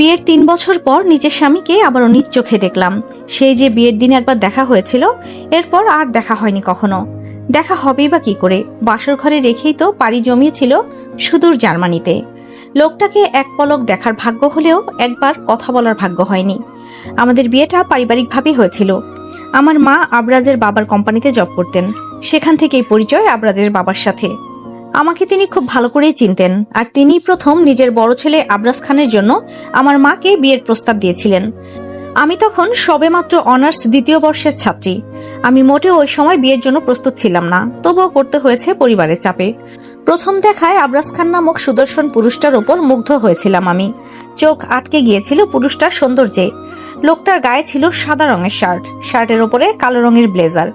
বিয়ের ৩ বছর পর নিজের স্বামীকে আবারও নিজ চোখে দেখলাম। সেই যে বিয়ের দিনে একবার দেখা হয়েছিল, এরপর আর দেখা হয়নি কখনো। দেখা হবেই বা কি করে, বাসর ঘরে রেখেই তো পাড়ি জমিয়েছিল সুদূর জার্মানিতে। লোকটাকে এক পলক দেখার ভাগ্য হলেও একবার কথা বলার ভাগ্য হয়নি। আমাদের বিয়েটা পারিবারিকভাবেই হয়েছিল। আমার মা আবরাজের বাবার কোম্পানিতে জব করতেন, সেখান থেকেই পরিচয় আবরাজের বাবার সাথে। আমাকে তিনি খুব ভালো করেই চিনতেন, আর তিনি প্রথম নিজের বড় ছেলে আবরাজ খানের জন্য আমার মাকে বিয়ের প্রস্তাব দিয়েছিলেন। আমি তখন সবেমাত্র অনার্স ২য় বর্ষের ছাত্রী। আমি মোটেও ওই সময় বিয়ের জন্য প্রস্তুত ছিলাম না, তবুও করতে হয়েছে পরিবারের চাপে। প্রথম দেখায় আবরাজ খান নামক সুদর্শন পুরুষটার ওপর মুগ্ধ হয়েছিলাম আমি। চোখ আটকে গিয়েছিল পুরুষটার সৌন্দর্যে। লোকটার গায়ে ছিল সাদা রঙের শার্ট, শার্টের ওপরে কালো রঙের ব্লেজার,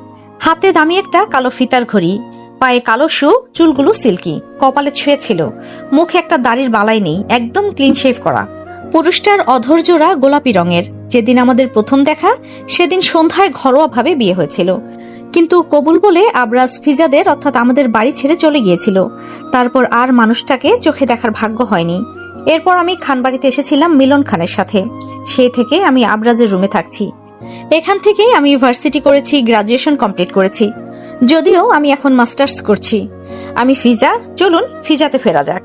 হাতে দামি একটা কালো ফিতার ঘড়ি, পায়ে কালো শু, চুলগুলো সিল্কি, কপালে ছুঁয়ে ছিল, মুখে একটা দাড়ির বালাই নেই, একদম ক্লিন শেভ করা। পুরুষটার অধৈর্যরা গোলাপি রঙের। যেদিন আমাদের প্রথম দেখা, সেদিন সন্ধ্যায় ঘরোয়াভাবে বিয়ে হয়েছিল, কিন্তু কবুল বলে আবরাজ ফিজাদের অর্থাৎ আমাদের বাড়ি ছেড়ে চলে গিয়েছিল। তারপর আর মানুষটাকে চোখে দেখার ভাগ্য হয়নি। এরপর আমি খানবাড়িতে এসেছিলাম মিলন খানের সাথে। সেই থেকে আমি আবরাজের রুমে থাকছি। এখান থেকেই আমি ইউনিভার্সিটি করেছি, গ্রাজুয়েশন কমপ্লিট করেছি, যদিও আমি এখন মাস্টার্স করছি। আমি ফিজা, চলুন ফিজাতে ফেরা যাক।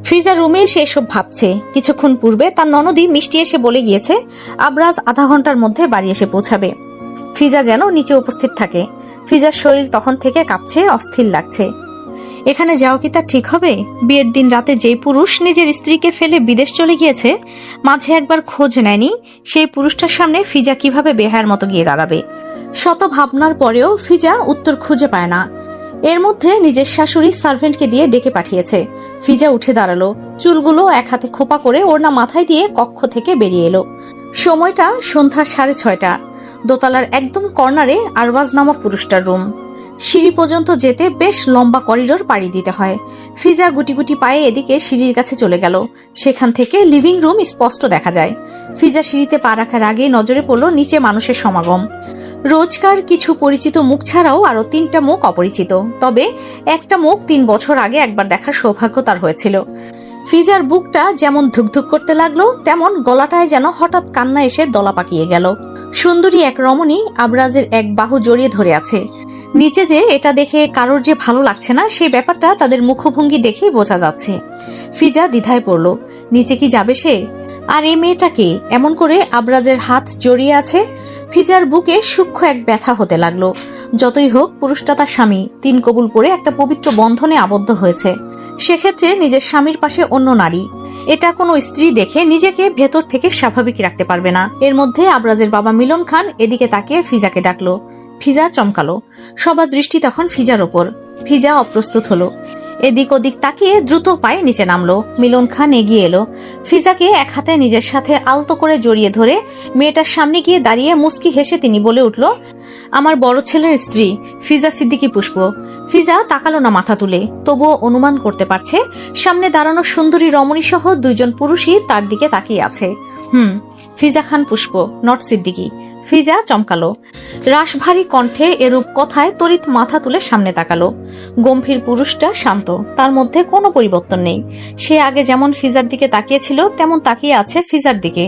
ফিজা রুমে এসে এসব ভাবছে। কিছুক্ষণ পূর্বে তার ননদী মিষ্টি এসে বলে গিয়েছে আবরাজ আধা ঘন্টার মধ্যে বাড়ি এসে পৌঁছাবে। ফিজা যেন নিচে উপস্থিত থাকে। ফিজার শরীর তখন থেকে কাঁপছে, অস্থির লাগছে। এখানে যাও কি তার ঠিক হবে? বিয়ের দিন রাতে যেই পুরুষ নিজের স্ত্রীকে ফেলে বিদেশ চলে গিয়েছে, মাঝে একবার খোঁজ নেয়নি, সেই পুরুষটার সামনে ফিজা কিভাবে বেহায়ার মতো গিয়ে দাঁড়াবে? শত ভাবনার পরেও ফিজা উত্তর খুঁজে পায় না। এর মধ্যে নিজের শাশুড়ি সার্ভেন্টকে দিয়ে ডেকে পাঠিয়েছে। ফিজা উঠে দাঁড়ালো, চুলগুলো এক হাতে খোপা করে ওড়না মাথায় দিয়ে কক্ষ থেকে বেরিয়ে এলো। সময়টা সন্ধ্যা 6:30। দোতলার একদম কর্নারে আরবাজ নামক পুরুষটার রুম। সিঁড়ি পর্যন্ত যেতে বেশ লম্বা করিডোর পাড়ি দিতে হয়। ফিজা গুটি গুটি পায়ে এদিকে সিঁড়ির কাছে চলে গেল। সেখান থেকে লিভিং রুম স্পষ্ট দেখা যায়। ফিজা সিঁড়িতে পা রাখার আগে নজরে পড়ল নিচে মানুষের সমাগম। রোজকার কিছু পরিচিত মুখ ছাড়াও আরো 3টা মুখ অপরিচিত, তবে একটা মুখ 3 বছর আগে একবার দেখার সৌভাগ্য তার হয়েছিল। ফিজার বুকটা যেমন ধুকধুক করতে লাগলো, তেমন গলাটায় যেন হঠাৎ কান্না এসে দলা পাকিয়ে গেল। সুন্দরী এক রমণী আবরাজের এক বাহু জড়িয়ে ধরে আছে। নিচে যে এটা দেখে কারোর যে ভালো লাগছে না, সেই ব্যাপারটা তাদের মুখভঙ্গি দেখেই বোঝা যাচ্ছে। ফিজা দ্বিধায় পড়ল, নিচে কি যাবে সে? আর এই মেয়েটাকে এমন করে আবরাজের হাত জড়িয়ে আছে। ফিজার বুকে সূক্ষ্ম এক ব্যথা হতে লাগলো। যতই হোক, পুরুষটা তার স্বামী, 3 কবুল করে একটা পবিত্র বন্ধনে আবদ্ধ হয়েছে। সেক্ষেত্রে নিজের স্বামীর পাশে অন্য নারী, এটা কোনো স্ত্রী দেখে নিজেকে ভেতর থেকে স্বাভাবিক রাখতে পারবে না। এর মধ্যে আবরাজের বাবা মিলন খান এদিকে তাকিয়ে ফিজাকে ডাকলো। ফিজা চমকালো। সবার দৃষ্টি তখন ফিজার ওপর। ফিজা অপ্রস্তুত হলো। এদিক ওদিক তাকিয়ে দ্রুত পায়ে নিচে নামলো। মিলন খান এগিয়ে এলো। ফিজাকে এক হাতে নিজের সাথে আলতো করে জড়িয়ে ধরে মেয়েটার সামনে গিয়ে দাঁড়িয়ে মুস্কি হেসে তিনি বলে উঠল, আমার বড় ছেলের স্ত্রী ফিজা সিদ্দিকী পুষ্প। ফিজা তাকালো না মাথা তুলে, তবুও অনুমান করতে পারছে সামনে দাঁড়ানো সুন্দরী রমণী সহ 2 জন পুরুষই তার দিকে তাকিয়ে আছে। ফিজা খান পুষ্প, নট সিদ্দিকী। ফিজা চমকালো। রাশভারী কণ্ঠে এরূপ কথায় তড়িৎ মাথা তুলে সামনে তাকালো। গম্ভীর পুরুষটা শান্ত, তার মধ্যে কোনো পরিবর্তন নেই। সে আগে যেমন ফিজার দিকে তাকিয়েছিল, তেমন তাকিয়ে আছে ফিজার দিকে।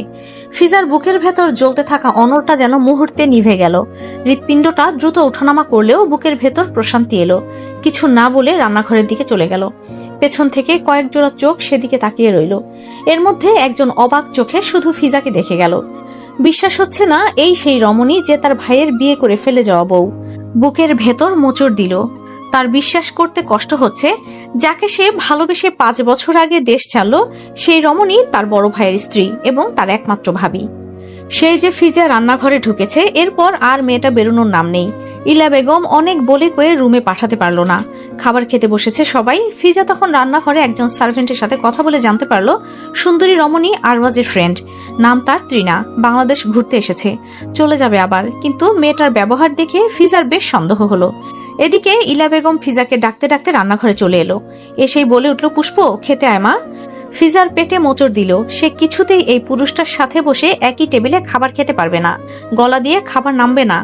ফিজার বুকের ভেতর জ্বলতে থাকা অনলটা যেন মুহূর্তে নিভে গেল। হৃৎপিণ্ডটা দ্রুত ওঠানামা করলেও বুকের ভেতর প্রশান্তি এলো। কিছু না বলে রান্নাঘরের দিকে চলে গেল। পেছন থেকে কয়েক জোড়া চোখ সেদিকে তাকিয়ে রইল। এর মধ্যে একজন অবাক চোখে শুধু ফিজাকে দেখে গেল। বিশ্বাস হচ্ছে না এই সেই রমণী যে তার ভাইয়ের বিয়ে করে ফেলে যাওয়া বউ। বুকের ভেতর মোচড় দিল। তার বিশ্বাস করতে কষ্ট হচ্ছে, যাকে সে ভালোবেসে 5 বছর আগে দেশ ছাড়লো, সেই রমণী তার বড় ভাইয়ের স্ত্রী এবং তার একমাত্র ভাবি। সেই যে ফিজা রান্নাঘরে ঢুকেছে, এরপর আর মেয়েটা বেরোনোর নাম নেই। ইলা বেগম অনেক বলে কয়ে রুমে পাঠাতে পারলো না। খাবার খেতে বসেছে সবাই। ফিজা তখন রান্নাঘরে একজন সার্ভেন্টের সাথে কথা বলে জানতে পারলো সুন্দরী রমণী আরওয়াজের ফ্রেন্ড, নাম তার ত্রিনা, বাংলাদেশ ঘুরতে এসেছে, চলে যাবে আবার। কিন্তু মেয়েটার ব্যবহার দেখে ফিজার বেশ সন্দেহ হলো। এদিকে ইলা বেগম ফিজাকে ডাকতে ডাকতে রান্নাঘরে চলে এলো। এসেই বলে উঠল, পুষ্প খেতে আয় মা। ফিজার পেটে মোচড় দিল। সে কিছুতেই এই পুরুষটার সাথে বসে একই টেবিলে খাবার খেতে পারবে না, গলা দিয়ে খাবার নামবে না।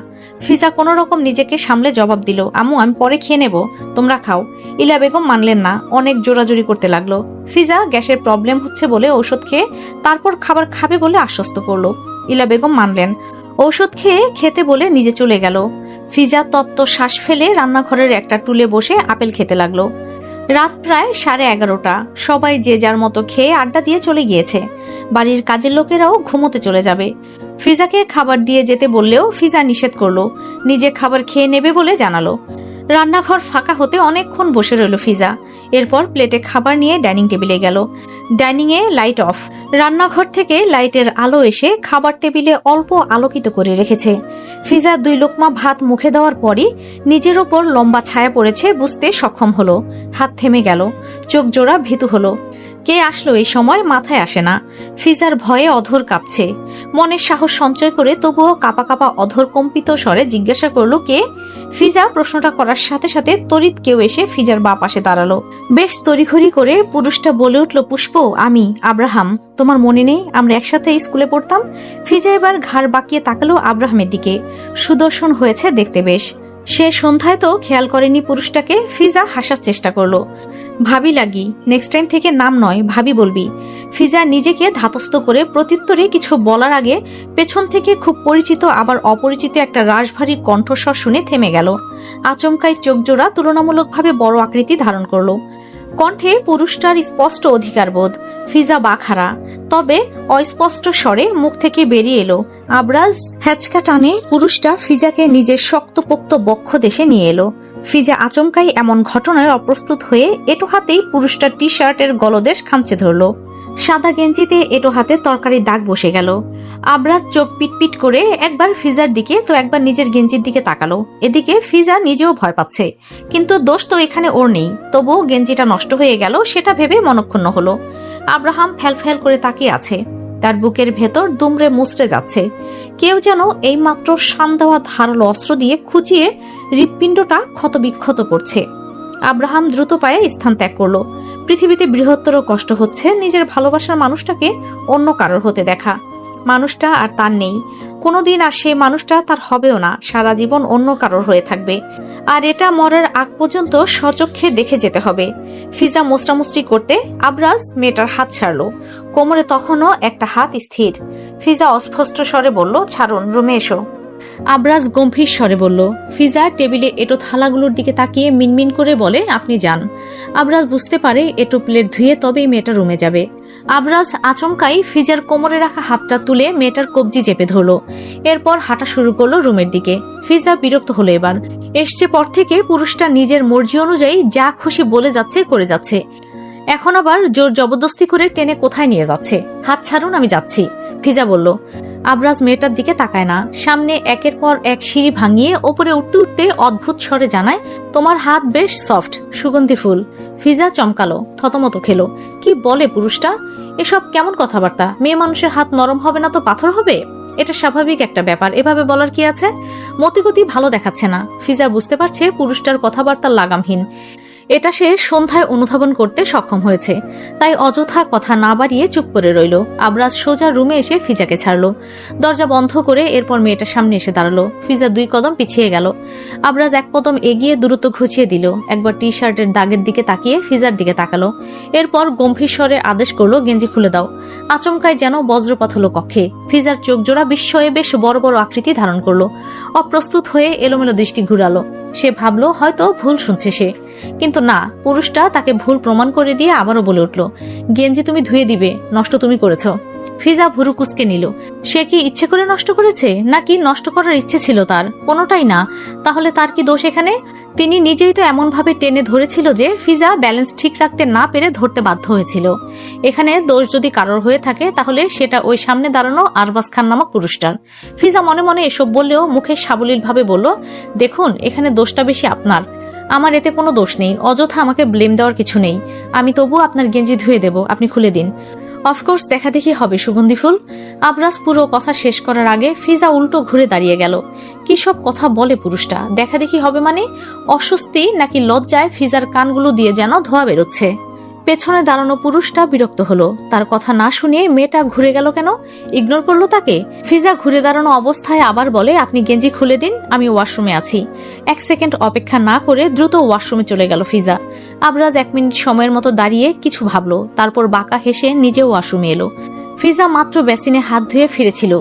ফিজা কোনো রকম নিজেকে সামলে জবাব দিল, আম্মু আমি পরে খেয়ে নেব, তোমরা খাও। ইলা বেগম মানলেন না, অনেক জোরাজোরি করতে লাগলো। ফিজা গ্যাসের প্রবলেম হচ্ছে বলে ঔষধ খেয়ে তারপর খাবার খাবে বলে আশ্বস্ত করলো। ইলা বেগম মানলেন, ঔষধ খেয়ে খেতে বলে নিজে চলে গেল। ফিজা তপ্ত শ্বাস ফেলে রান্নাঘরের একটা টুলে বসে আপেল খেতে লাগলো। রাত প্রায় 11:30। সবাই যে যার মতো খেয়ে আড্ডা দিয়ে চলে গিয়েছে। বাড়ির কাজের লোকেরাও ঘুমোতে চলে যাবে। ফিজাকে খাবার দিয়ে যেতে বললেও ফিজা নিষেধ করলো, নিজে খাবার খেয়ে নেবে বলে জানালো। রান্নাঘর ফাঁকা হতে অনেকক্ষণ বসে রইল ফিজা। এরপর প্লেটে খাবার নিয়ে ডাইনিং টেবিলে গেল। ডাইনিং এ লাইট অফ। রান্নাঘর থেকে লাইটের আলো এসে খাবার টেবিলে অল্প আলোকিত করে রেখেছে। ফিজা 2 লোকমা ভাত মুখে দেওয়ার পরই নিজের ওপর লম্বা ছায়া পড়েছে বুঝতে সক্ষম হলো। হাত থেমে গেল, চোখ জোড়া ভীতু হলো। কে আসলো এই সময় মাথায় আসে না। ফিজার ভয়ে অধর কাঁপছে। মনের সাহস সঞ্চয় করে তবুও কাঁপা কাঁপা অধর কম্পিত স্বরে জিজ্ঞাসা করলো, কে? ফিজা প্রশ্নটা করার সাথে সাথে তড়িৎ কেউ এসে ফিজার বাঁ পাশে দাঁড়ালো। বেশ তড়িঘড়ি করে পুরুষটা বলে উঠল, পুষ্প, আমি আব্রাহাম। তোমার মনে নেই আমরা একসাথে স্কুলে পড়তাম? ফিজা এবার ঘাড় বাঁকিয়ে তাকালো আব্রাহামের দিকে। সুদর্শন হয়েছে দেখতে বেশ। সে সন্ধ্যায় তো খেয়াল করেনি পুরুষটাকে। ফিজা হাসার চেষ্টা করলো। ভাবি লাগি, নেক্সট টাইম থেকে নাম নয় ভাবি বলবি। ফিজা নিজেকে ধাতস্থ করে প্রত্যুত্তরে কিছু বলার আগে পেছন থেকে খুব পরিচিত আবার অপরিচিত একটা রাশভারী কণ্ঠস্বর শুনে থেমে গেল। আচমকাই চোখ জোড়া তুলনামূলকভাবে বড় আকৃতি ধারণ করলো। কণ্ঠে পুরুষটার স্পষ্ট অধিকারবোধ। ফিজা বাখারা, তবে অস্পষ্ট স্বরে মুখ থেকে বেরিয়ে এলো, আবরাজ। হ্যাচকা টানে পুরুষটা ফিজাকে নিজের শক্তপোক্ত বক্ষ দেশে নিয়ে এলো। ফিজা আচমকাই এমন ঘটনায় অপ্রস্তুত হয়ে এটো হাতেই পুরুষটার টি শার্টের গলদেশ খামচে ধরল। সাদা গেঞ্জিতে এটো হাতে তরকারির দাগ বসে গেল। আবরাজ চোখ পিটপিট করে একবার ফিজার দিকে তো একবার নিজের গেঞ্জির দিকে তাকালো। এদিকে ফিজা নিজেও ভয় পাচ্ছে, কিন্তু দোষ তো এখানে ওর নেই। তবুও গেঞ্জিটা নষ্ট হয়ে গেল সেটা ভেবে মনক্ষুণ্ণ হলো। আব্রাহাম ফ্যাল করে তাকিয়ে আছে। তার বুকের ভেতর দুমড়ে মুচড়ে যাচ্ছে। কেউ যেন এইমাত্র শান দেওয়া ধারালো অস্ত্র দিয়ে খুঁচিয়ে হৃৎপিণ্ডটা ক্ষতবিক্ষত করছে। আব্রাহাম দ্রুত পায়ে স্থান ত্যাগ করলো। পৃথিবীতে বৃহত্তর কষ্ট হচ্ছে নিজের ভালোবাসার মানুষটাকে অন্য কারোর হতে দেখা। মানুষটা আর তার নেই, কোনোদিন আর সে মানুষটা তার হবেও না। সারা জীবন অন্য কারোর হয়ে থাকবে, আর এটা মরার আগ পর্যন্ত সচক্ষে দেখে যেতে হবে। ফিজা মোস্টামুস্টি করতে আবরাজ মেয়েটার হাত ছাড়লো। কোমরে তখনও একটা হাত স্থির। ফিজা অস্পষ্ট স্বরে বলল, ছাড়ুন, রুমে এসো। আবরাজ গম্ভীর স্বরে বলল। ফিজা টেবিলে এটো থালাগুলোর দিকে তাকিয়ে মিনমিন করে বলে, আপনি যান। আবরাজ বুঝতে পারে এটো প্লেট ধুয়ে তবেই মেয়েটা রুমে যাবে। আবরাজ আচমকাই ফিজার কোমরে রাখা হাতটা তুলে মেয়েটার কবজি চেপে ধরলো। এরপর হাঁটা শুরু করলো রুমের দিকে। ফিজা বিরক্ত হলো এবার। এসছে পর থেকে পুরুষটা নিজের মর্জি অনুযায়ী যা খুশি বলে যাচ্ছে করে যাচ্ছে। এখন আবার জোর জবরদস্তি করে টেনে কোথায় নিয়ে যাচ্ছে। হাত ছাড়ুন, আমি যাচ্ছি, ফিজা বলল। আবরাজ মেয়েটার দিকে তাকায় না। সামনে একের পর এক সিঁড়ি ভাঙিয়ে ওপরে উঠতে উঠতে অদ্ভুত স্বরে জানায়, তোমার হাত বেশ সফট, সুগন্ধি ফুল। ফিজা চমকালো, থতমত খেলো। কি বলে পুরুষটা? এসব কেমন কথাবার্তা? মেয়ে মানুষের হাত নরম হবে না তো পাথর হবে? এটা স্বাভাবিক একটা ব্যাপার, এভাবে বলার কি আছে? মতিগতি ভালো দেখাচ্ছে না। ফিজা বুঝতে পারছে পুরুষটার কথাবার্তা লাগামহীন। এটা সে সন্ধ্যায় অনুধাবন করতে সক্ষম হয়েছে। তাই অযথা কথা না বাড়িয়ে চুপ করে রইল। আবরাজ সোজা রুমে এসে ফিজাকে ছাড়লো। দরজা বন্ধ করে এরপর মেয়েটার সামনে এসে দাঁড়ালো। ফিজা 2 কদম পিছিয়ে গেল। আবরাজ 1 কদম এগিয়ে দূরত্ব ঘুচিয়ে দিল। একবার টি শার্টের দাগের দিকে তাকিয়ে ফিজার দিকে তাকালো। এরপর গম্ভীর স্বরে আদেশ করলো, গেঞ্জি খুলে দাও। আচমকায় যেন বজ্রপাত হলো কক্ষে। ফিজার চোখ জোড়া বিস্ময়ে বেশ বড় বড় আকৃতি ধারণ করলো। অপ্রস্তুত হয়ে এলোমেলো দৃষ্টি ঘুরালো। সে ভাবলো হয়তো ভুল শুনছে সে, কিন্তু না, পুরুষটা তাকে ভুল প্রমাণ করে দিয়ে আবারও বলে উঠল, গেঞ্জি তুমি ধুয়ে দিবে, নষ্ট তুমি করেছ। ফিজা ভুরু কুচকে নিল। সে কি ইচ্ছে করে নষ্ট করেছে, নাকি নষ্ট করার ইচ্ছে ছিল তার? কোনোটাই না। তাহলে তার কি দোষ এখানে? তিনি নিজেই তো এমন ভাবে টেনে ধরেছিল যে ফিজা ব্যালেন্স ঠিক রাখতে না পেরে ধরতে বাধ্য হয়েছিল। এখানে দোষ যদি কারোর হয়ে থাকে তাহলে সেটা ওই সামনে দাঁড়ানো আরবাজ খান নামক পুরুষটার। ফিজা মনে মনে এসব বললেও মুখে সাবলীল ভাবে বলল, দেখুন এখানে দোষটা বেশি আপনার, আমার এতে কোনো দোষ নেই। অযথা আমাকে ব্লেম দেওয়ার কিছু নেই। আমি তবু আপনার গেঞ্জি ধুয়ে দেব, আপনি খুলে দিন। অফকোর্স দেখা দেখি হবে সুগন্ধি ফুল। আবরাজ পুরো কথা শেষ করার আগে ফিজা উল্টো ঘুরে দাঁড়িয়ে গেল। কি সব কথা বলে পুরুষটা? দেখা দেখি হবে মানে? অস্বস্তি নাকি লজ্জায় ফিজার কানগুলো দিয়ে যেন ধোয়া বেরোচ্ছে। পেছনে দাঁড়ানো পুরুষটা বিরক্ত হলো। তার কথা না শুনে মেয়েটা ঘুরে গেল কেন, ইগনোর করলো তাকে। ফিজা ঘুরে দাঁড়ানো অবস্থায় আবার বলে, আপনি গেঞ্জি খুলে দিন, আমি ওয়াশরুমে আছি। 1 সেকেন্ড অপেক্ষা না করে দ্রুত ওয়াশরুমে চলে গেল ফিজা। আবরাজ 1 মিনিট সময়ের মতো দাঁড়িয়ে কিছু ভাবলো, তারপর বাঁকা হেসে নিজেও ওয়াশরুমে এলো। ফিজা মাত্র বেসিনে হাত ধুয়ে ফিরেছিল,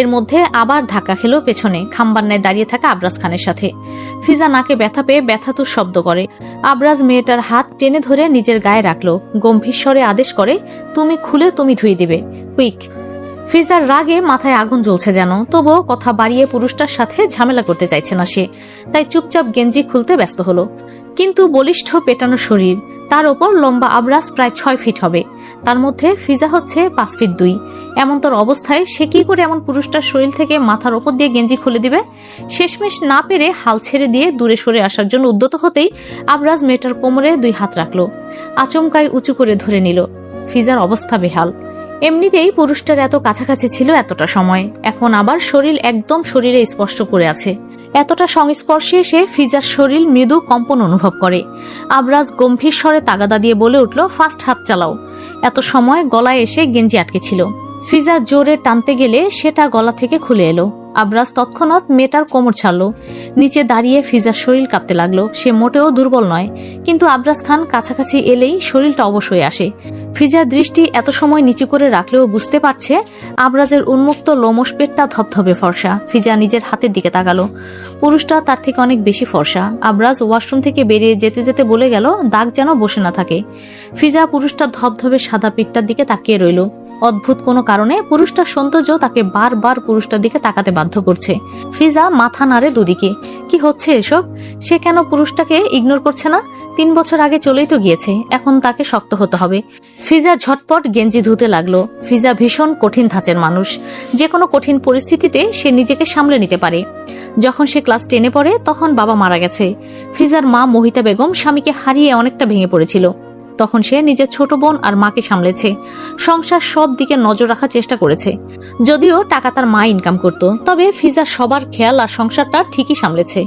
এর মধ্যে আবার ধাক্কা খেলো পেছনে খাম্বান্নায় দাঁড়িয়ে থাকা আবরাজ খানের সাথে। ফিজা নাকে ব্যথা পেয়ে ব্যথাতুর শব্দ করে। আবরাজ মেয়েটার হাত টেনে ধরে নিজের গায়ে রাখলো, গম্ভীর স্বরে আদেশ করে, তুমি খুলে তুমি ধুয়ে দিবে, কুইক। ফিজার রাগে মাথায় আগুন জ্বলছে যেন, তবুও কথা বাড়িয়ে পুরুষটার সাথে ঝামেলা করতে চাইছে না সে, তাই চুপচাপ গেঞ্জি খুলতে ব্যস্ত হলো। কিন্তু বলিষ্ঠ পেটানো শরীর, তার ওপর লম্বা আবরাজ প্রায় 6 ফিট হবে, তার মধ্যে ফিজা হচ্ছে 5 ফিট 2। এমন তোর অবস্থায় সে কি করে এমন পুরুষটার শরীর থেকে মাথার ওপর দিয়ে গেঞ্জি খুলে দিবে? শেষমেশ না পেরে হাল ছেড়ে দিয়ে দূরে সরে আসার জন্য উদ্যত হতেই আবরাজ মেয়েটার কোমরে 2 হাত রাখলো, আচমকাই উঁচু করে ধরে নিল। ফিজার অবস্থা বেহাল। এমনিতেই পুরুষটার এত কাছাকাছি ছিল এতটা সময়, এখন আবার শরীর একদম শরীরে স্পষ্ট করে আছে। এতটা সংস্পর্শে এসে ফিজার শরীর মৃদু কম্পন অনুভব করে। আবরাজ গম্ভীর স্বরে তাগাদা দিয়ে বলে উঠল, ফাস্ট হাত চালাও। এত সময় গলায় এসে গেঞ্জি আটকে ছিল, ফিজা জোরে টানতে গেলে সেটা গলা থেকে খুলে এলো। আবরাজ তৎক্ষণাৎ মেয়েটার কোমর ছাড়লো, নিচে দাঁড়িয়ে ফিজার শরীর কাঁপতে লাগলো। সে মোটেও দুর্বল নয়, কিন্তু আবরাজ খান কাছাকাছি এলেই শরীরটা অবশ হয়ে আসে। ফিজার দৃষ্টি এত সময় নিচু করে রাখলেও বুঝতে পারছে আবরাজের উন্মুক্ত লোমশ পেটটা ধবধবে ফর্সা। ফিজা নিজের হাতের দিকে তাকালো, পুরুষটা তার থেকে অনেক বেশি ফর্সা। আবরাজ ওয়াশরুম থেকে বেরিয়ে যেতে যেতে বলে গেল, দাগ যেন বসে না থাকে। ফিজা পুরুষটা ধবধবে সাদা পিঠটার দিকে তাকিয়ে রইল। অদ্ভুত কোনো কারণে পুরুষটার সৌন্দর্য তাকে বারবার পুরুষটার দিকে তাকাতে বাধ্য করছে। ফিজা মাথা নাড়ে দুদিকে, কি হচ্ছে এসব? সে কেন পুরুষটাকে ইগনোর করছে না? 3 বছর আগে চলেই তো গিয়েছে, এখন তাকে শক্ত হতে হবে। ফিজা ঝটপট গেঞ্জি ধুতে লাগলো। ফিজা ভীষণ কঠিন ধাঁচের মানুষ, যে কোনো কঠিন পরিস্থিতিতে সে নিজেকে সামলে নিতে পারে। যখন সে ক্লাস 10-এ পড়ে তখন বাবা মারা গেছে। ফিজার মা মহিতা বেগম স্বামীকে হারিয়ে অনেকটা ভেঙে পড়েছিল। তখন সে নিজের ছোট বোন আর মাকে সামলেছে, সংসার সব দিকে নজর রাখার চেষ্টা করেছে। যদিও টাকা তার মা ইনকাম করত, তবে ফিজা সবার খেয়াল আর সংসারটা ঠিকই সামলেছে।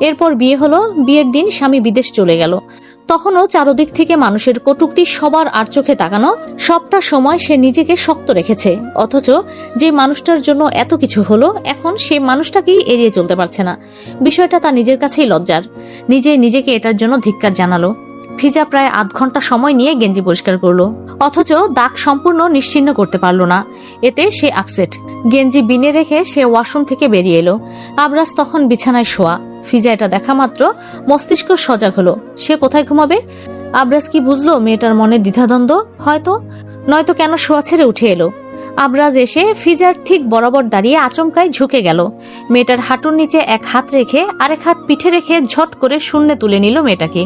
এরপর বিয়ে হলো। বিয়ের দিন স্বামী বিদেশ চলে গেল। তখনও চারদিক থেকে মানুষের কটূক্তি সবার আর চোখে তাকানো। সবটা সময় সে নিজেকে শক্ত রেখেছে, অথচ যে মানুষটার জন্য এত কিছু হলো এখন সে মানুষটাকেই এড়িয়ে চলতে পারছে না। বিষয়টা তার নিজের কাছেই লজ্জার। নিজেকে এটার জন্য ধিক্কার জানালো। ফিজা প্রায় আধ ঘন্টা সময় নিয়ে গেঞ্জি পরিষ্কার করলো, অথচ দাগ সম্পূর্ণ নিশ্চিহ্ন করতে পারলো না। এতে সে আপসেট। গেঞ্জি বিনে রেখে সে ওয়াশরুম থেকে বেরিয়ে এলো। আবরাজ তখন বিছানায় শোয়া। ফিজা এটা দেখা মাত্র মস্তিষ্ক সজাগ হলো। সে কোথায় ঘুমাবে? আবরাজ কি বুঝলো মেয়েটার মনে দ্বিধাদ্বন্দ্ব? হয়তো, নয়তো কেন শোয়া ছেড়ে উঠে এলো। আবরাজ এসে ফিজার ঠিক বরাবর দাঁড়িয়ে আচমকাই ঝুঁকে গেল। মেয়েটার হাঁটুর নিচে 1 হাত রেখে আরেক হাত পিঠে রেখে ঝট করে শূন্যে তুলে নিল মেয়েটাকে।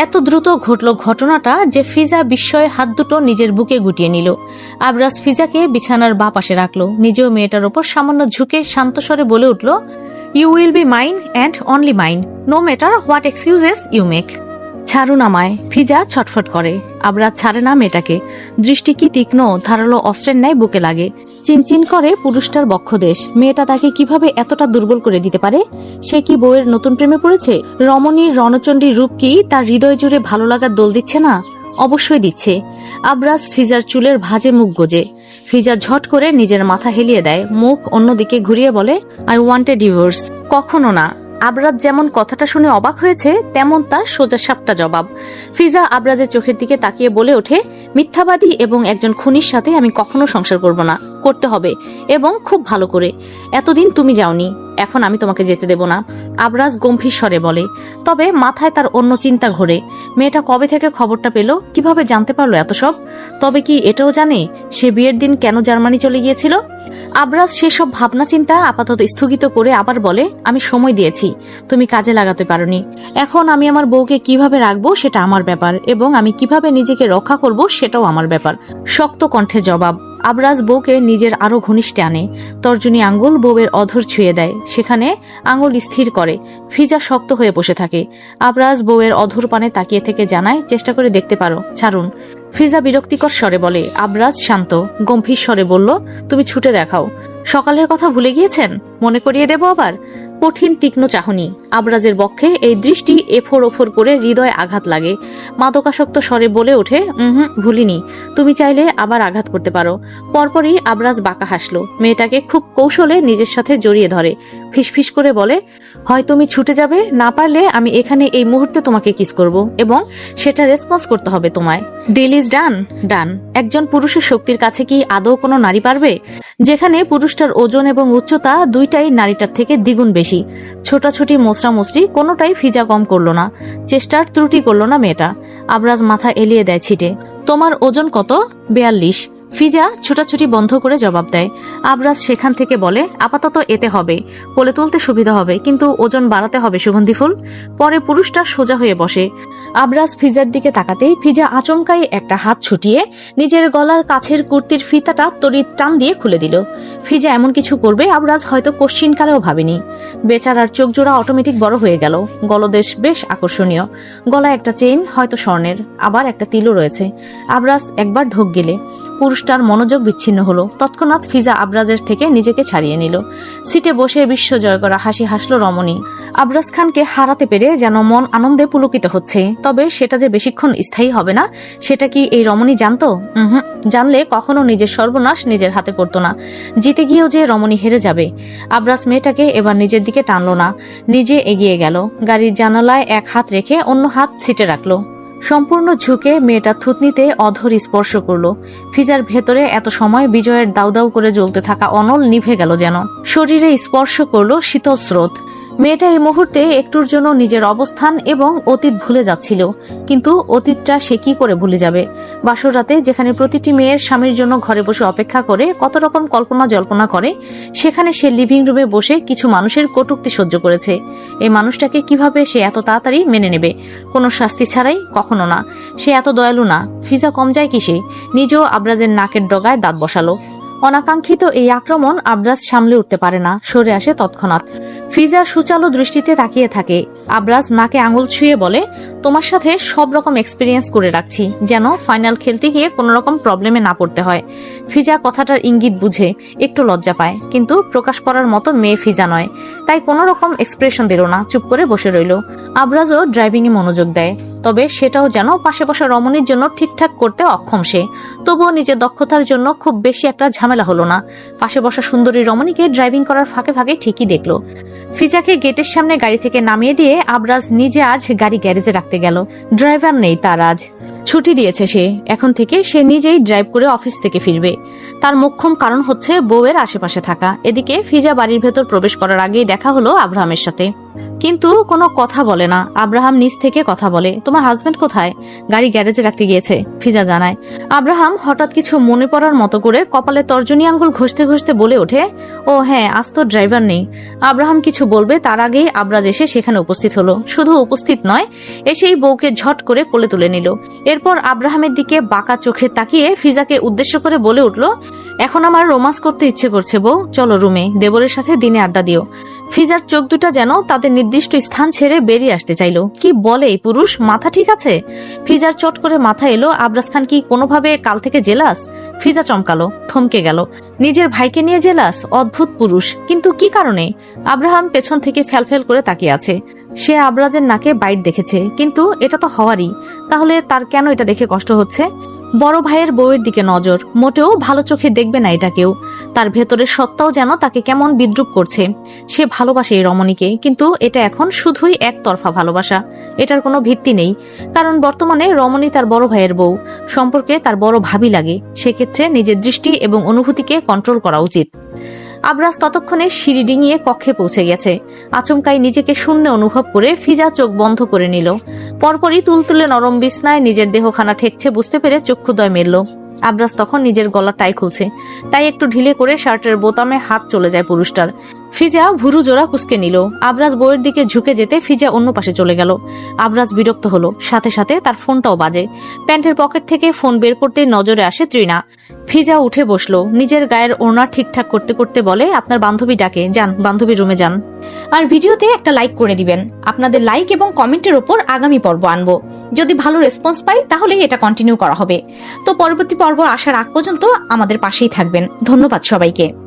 এত দ্রুত ঘটল ঘটনাটা যে ফিজা বিস্ময়ে হাত দুটো নিজের বুকে গুটিয়ে নিল। আবরাজ ফিজাকে বিছানার বাঁ পাশে রাখলো, নিজেও মেয়েটার ওপর সামান্য ঝুঁকে শান্ত স্বরে বলে উঠল, you will be mine and only mine, no matter what excuses you make. ছাড়ুন আমায়। ফিজা ছটফট করে। আবরাজ ছাড়ে না মেয়েটাকে। দৃষ্টি কি তীক্ষ্ণ, ধারালো অস্ত্রের ন্যায় বুকে লাগে। চিনচিন করে পুরুষটার বক্ষদেশ। মেয়েটা তাকে কিভাবে এতটা দুর্বল করে দিতে পারে? সে কি বউয়ের নতুন প্রেমে পড়েছে? রমণীর রণচণ্ডীর রূপ কি তার হৃদয় জুড়ে ভালো লাগার দোল দিচ্ছে না? অবশ্যই দিচ্ছে। আবরাজ ফিজার চুলের ভাঁজে মুখ গোজে। ফিজা ঝট করে নিজের মাথা হেলিয়ে দেয়, মুখ অন্যদিকে ঘুরিয়ে বলে, আই ওয়ান্ট এ ডিভোর্স। কখনো না। আবরাজ যেমন কথাটা শুনে অবাক হয়েছে, তেমন তার সোজা সাপটা জবাব। ফিজা আবরাজের চোখের দিকে তাকিয়ে বলে ওঠে, মিথ্যাবাদী এবং একজন খুনির সাথে আমি কখনো সংসার করব না। করতে হবে, এবং খুব ভালো করে। এতদিন তুমি যাওনি, এখন আমি তোমাকে যেতে দেব না। আবরাজ গম্ভীর স্বরে বলে। তবে মাথায় তার অন্য চিন্তা ঘোরে। মেয়েটা কবে থেকে খবরটা পেল? কিভাবে জানতে পারলো এত সব? তবে কি এটাও জানে সে বিয়ের দিন কেন জার্মানি চলে গিয়েছিল? আবরাজ সেসব ভাবনা চিন্তা আপাতত স্থগিত করে আবার বলে, আমি সময় দিয়েছি, তুমি কাজে লাগাতে পারোনি। এখন আমি আমার বউকে কিভাবে রাখবো সেটা আমার ব্যাপার, এবং আমি কিভাবে নিজেকে রক্ষা করব সেটাও আমার ব্যাপার। শক্ত কণ্ঠে জবাব। আবরাজ বউকে নিজের আরো ঘনিষ্ঠে আনে। তর্জনী আঙ্গুল বউয়ের অধর ছুঁয়ে দেয়, সেখানে আঙ্গুল স্থির করে। ফিজা শক্ত হয়ে বসে থাকে। আবরাজ বউয়ের অধর পানে তাকিয়ে থেকে জানায়, চেষ্টা করে দেখতে পারো, ছাড়ুন। ফিজা বিরক্তিকর স্বরে বলে। আবরাজ শান্ত গম্ভীর স্বরে বলল, তুমি ছুটে দেখাও। সকালের কথা ভুলে গিয়েছেন? মনে করিয়ে দেব আবার? কঠিন তীক্ষ্ণ চাহনি। আবরাজের বক্ষে এই দৃষ্টি এফোর ওফোর করে হৃদয়ে আঘাত লাগে। মাদকাসক্ত স্বরে বলে ওঠে, ভুলিনি, তুমি চাইলে আবার আঘাত করতে পারো। পরপরই আবরাজ বাঁকা হাসলো। মেয়েটাকে খুব কৌশলে নিজের সাথে জড়িয়ে ধরে ফিসফিস করে বলে, হয় তুমি ছুটে যাবে, না পারলে আমি এখানে এই মুহূর্তে তোমাকে কিস করব এবং সেটা রেসপন্স করতে হবে তোমায়। Deal is done. ডান। একজন পুরুষের শক্তির কাছে কি আদৌ কোনো নারী পারবে? যেখানে পুরুষটার ওজন এবং উচ্চতা দুইটাই নারীটার থেকে দ্বিগুণ বেশি। ছোটাছুটি মোচড়ামুচড়ি কোনোটাই ফিজা কম করলো না, চেষ্টার ত্রুটি করলো না মেয়েটা। আবরাজ মাথা এলিয়ে দেয় ছিটে। তোমার ওজন কত? 42। ফিজা ছোটাছুটি বন্ধ করে জবাব দেয়। আবরাজ সেখান থেকে বলে, আপাতত এতে হবে, কোলে তুলতে সুবিধা হবে, কিন্তু ওজন বাড়াতে হবে সুগন্ধি ফুল। পরে পুরুষটা সোজা হয়ে বসে। আবরাজ ফিজার দিকে তাকাতেই ফিজা আচমকাই একটা হাত ছুটিয়ে নিজের গলার কাছের কুর্তির ফিতাটা তড়িৎ টান দিয়ে খুলে দিল। ফিজা এমন কিছু করবে আবরাজ হয়তো কোশ্চিনকালেও ভাবেনি। বেচারার চোখ জোড়া অটোমেটিক বড় হয়ে গেল। গলদেশ বেশ আকর্ষণীয়, গলায় একটা চেইন, হয়তো স্বর্ণের, আবার একটা তিলও রয়েছে। আবরাজ একবার ঢোক গেলে পুরুষটার মনোযোগ বিচ্ছিন্ন হলো। তৎক্ষণাৎ ফিজা আবরাজের থেকে নিজেকে ছাড়িয়ে নিল। সিটে বসে বিশ্ব জয় করা হাসি হাসলো রমণী। আবরাজ খানকে হারাতে পেরে যেন মন আনন্দে পুলকিত হচ্ছে। তবে সেটা যে বেশিক্ষণ স্থায়ী হবে না, সেটা কি এই রমণী জানতো? জানলে কখনো নিজের সর্বনাশ নিজের হাতে করতো না। জিতে গিয়েও যে রমণী হেরে যাবে। আবরাজ মেয়েটাকে এবার নিজের দিকে টানলো না, নিজে এগিয়ে গেল। গাড়ির জানালায় এক হাত রেখে অন্য হাত সিটে রাখলো। সম্পূর্ণ ঝুঁকে মেয়েটা থুতনিতে অধর স্পর্শ করলো। ফিজার ভেতরে এত সময় বিজয়ের দাউ দাউ করে জ্বলতে থাকা অনল নিভে গেল যেন। শরীরে স্পর্শ করলো শীতল স্রোত। মেয়েটা এই মুহূর্তে একটুর জন্য নিজের অবস্থান এবং অতীত ভুলে যাচ্ছিল। কিন্তু অতীতটা সে কি করে ভুলে যাবে? বাসর রাতে যেখানে প্রতিটি মেয়ের স্বামীর জন্য ঘরে বসে অপেক্ষা করে, কত রকম কল্পনা জল্পনা করে, সেখানে সে লিভিং রুমে বসে কিছু মানুষের কটূক্তি সহ্য করেছে। এই মানুষটাকে কিভাবে সে এত তাড়াতাড়ি মেনে নেবে? কোনো শাস্তি ছাড়াই? কখনো না। সে এত দয়ালু না। ফিজা কম যায় কিসে? নিজেও আবরাজের নাকের ডগায় দাঁত বসালো। অনাকাঙ্ক্ষিত এই আক্রমণ আবরাজ সামলে উঠতে পারে না, সরে আসে তৎক্ষণাৎ। ফিজা সুচালো দৃষ্টিতে তাকিয়ে থাকে। আবরাজ নাকে আঙুল ছুঁয়ে বলে, তোমার সাথে সব রকম এক্সপিরিয়েন্স করে রাখছি, যেন ফাইনাল খেলতে গিয়ে কোনো রকম প্রবলেমে না পড়তে হয়। ফিজা কথাটার ইঙ্গিত বুঝে একটু লজ্জা পায়, কিন্তু প্রকাশ করার মতো মেয়ে ফিজা নয়, তাই কোনো রকম এক্সপ্রেশন দিল না, চুপ করে বসে রইল। আবরাজও ড্রাইভিং এ মনোযোগ দেয়, তবে সেটাও যেন পাশে বসা রমণীর জন্য ঠিকঠাক করতে অক্ষম সে। তবুও নিজের দক্ষতার জন্য খুব বেশি একটা ঝামেলা হলো না। পাশে বসা সুন্দরী রমণীকে ড্রাইভিং করার ফাঁকে ফাঁকে ঠিকই দেখলো। ফিজাকে গেটের সামনে গাড়ি থেকে নামিয়ে দিয়ে আবরাজ নিজে আজ গাড়ি গ্যারেজে রাখতে গেল। ড্রাইভার নেই তার, আজ ছুটি দিয়েছে সে। এখন থেকে সে নিজেই ড্রাইভ করে অফিস থেকে ফিরবে। তার মোক্ষম কারণ হচ্ছে বউয়ের আশেপাশে থাকা। এদিকে ফিজা বাড়ির ভেতর প্রবেশ করার আগেই দেখা হলো আব্রাহামের সাথে, কিন্তু কোনো কথা বলে না। আব্রাহাম নিচ থেকে কথা বলে, তোমার হাজবেন্ড কোথায়? গাড়ি গ্যারেজে রাখতে গিয়েছে, ফিজা জানায়। আব্রাহাম হঠাৎ কিছু মনে পড়ার মতো করে কপালে তর্জনী আঙ্গুল ঘষতে ঘষতে বলে ওঠে, ও হ্যাঁ, আজ তো ড্রাইভার নেই। আব্রাহাম কিছু বলবে তার আগেই আবরাজ এসে সেখানে উপস্থিত হলো। শুধু উপস্থিত নয়, এসেই বউকে ঝট করে কোলে তুলে নিল। এরপর আব্রাহামের দিকে বাঁকা চোখে তাকিয়ে ফিজাকে উদ্দেশ্য করে বলে উঠল, এখন আমার রোমান্স করতে ইচ্ছে করছে বউ, চলো রুমে, দেবরের সাথে দিনে আড্ডা দিও। ফিজার চোখ দুটা যেন তাদের নির্দিষ্ট স্থান ছেড়ে বেরিয়ে আসতে চাইল। কি বলে এই পুরুষ, মাথা ঠিক আছে? ফিজার চট করে মাথা এলো। আবরাজ খান কি কোনোভাবে কাল থেকে জেলাস? ফিজা চমকালো, থমকে গেল। নিজের ভাইকে নিয়ে জেলাস? অদ্ভুত পুরুষ, কিন্তু কি কারণে? আব্রাহাম পেছন থেকে ফ্যালফেল করে তাকিয়ে আছে। সে আবরাজের নাকে বাইট দেখেছে, কিন্তু এটা তো হওয়ারই। তাহলে তার কেন এটা দেখে কষ্ট হচ্ছে? বড় ভাইয়ের বউয়ের দিকে নজর, মোটেও ভালো চোখে দেখবে না এটা কেউ। তার ভেতরের সত্তাও যেন তাকে কেমন বিদ্রুপ করছে। সে ভালোবাসে এই রমণীকে, কিন্তু এটা এখন শুধুই একতরফা ভালোবাসা। এটার কোনো ভিত্তি নেই, কারণ বর্তমানে রমণী তার বড় ভাইয়ের বউ, সম্পর্কে তার বড় ভাবি লাগে। সেক্ষেত্রে নিজের দৃষ্টি এবং অনুভূতিকে কন্ট্রোল করা উচিত। আবরাজ ততক্ষণে সিঁড়ি ডিঙিয়ে কক্ষে পৌঁছে গেছে। আচমকাই নিজেকে শূন্য অনুভব করে ফিজা চোখ বন্ধ করে নিল। পরপরই তুলতুলে নরম বিছনায় নিজের দেহখানা ঠেকছে বুঝতে পেরে চক্ষুদ্বয় মেলল। আবরাজ তখন নিজের গলার টাই খুলছে। টাই একটু ঢিলে করে শার্টের বোতামে হাত চলে যায় পুরুষটার। ফিজা ভুরু জোড়া কুসকে নিল। আবরাজ বইয়ের দিকে ঝুঁকে যেতে ফিজা অন্য পাশে চলে গেল। আবরাজ বিরক্ত হলো, সাথে সাথে তার ফোনটাও বাজে। প্যান্টের পকেট থেকে ফোন বের করতে নজরে আসে ত্রিনা। ফিজা উঠে বসলো, নিজের গায়ের ওড়না ঠিকঠাক করতে করতে বলে, আপনার বান্ধবী ডাকে, যান বান্ধবীর রুমে যান। আর ভিডিওতে একটা লাইক করে দিবেন। আপনাদের লাইক এবং কমেন্টের ওপর আগামী পর্ব আনবো। যদি ভালো রেসপন্স পাই তাহলে এটা কন্টিনিউ করা হবে। তো পরবর্তী পর্ব আসার আগ পর্যন্ত আমাদের পাশেই থাকবেন। ধন্যবাদ সবাইকে।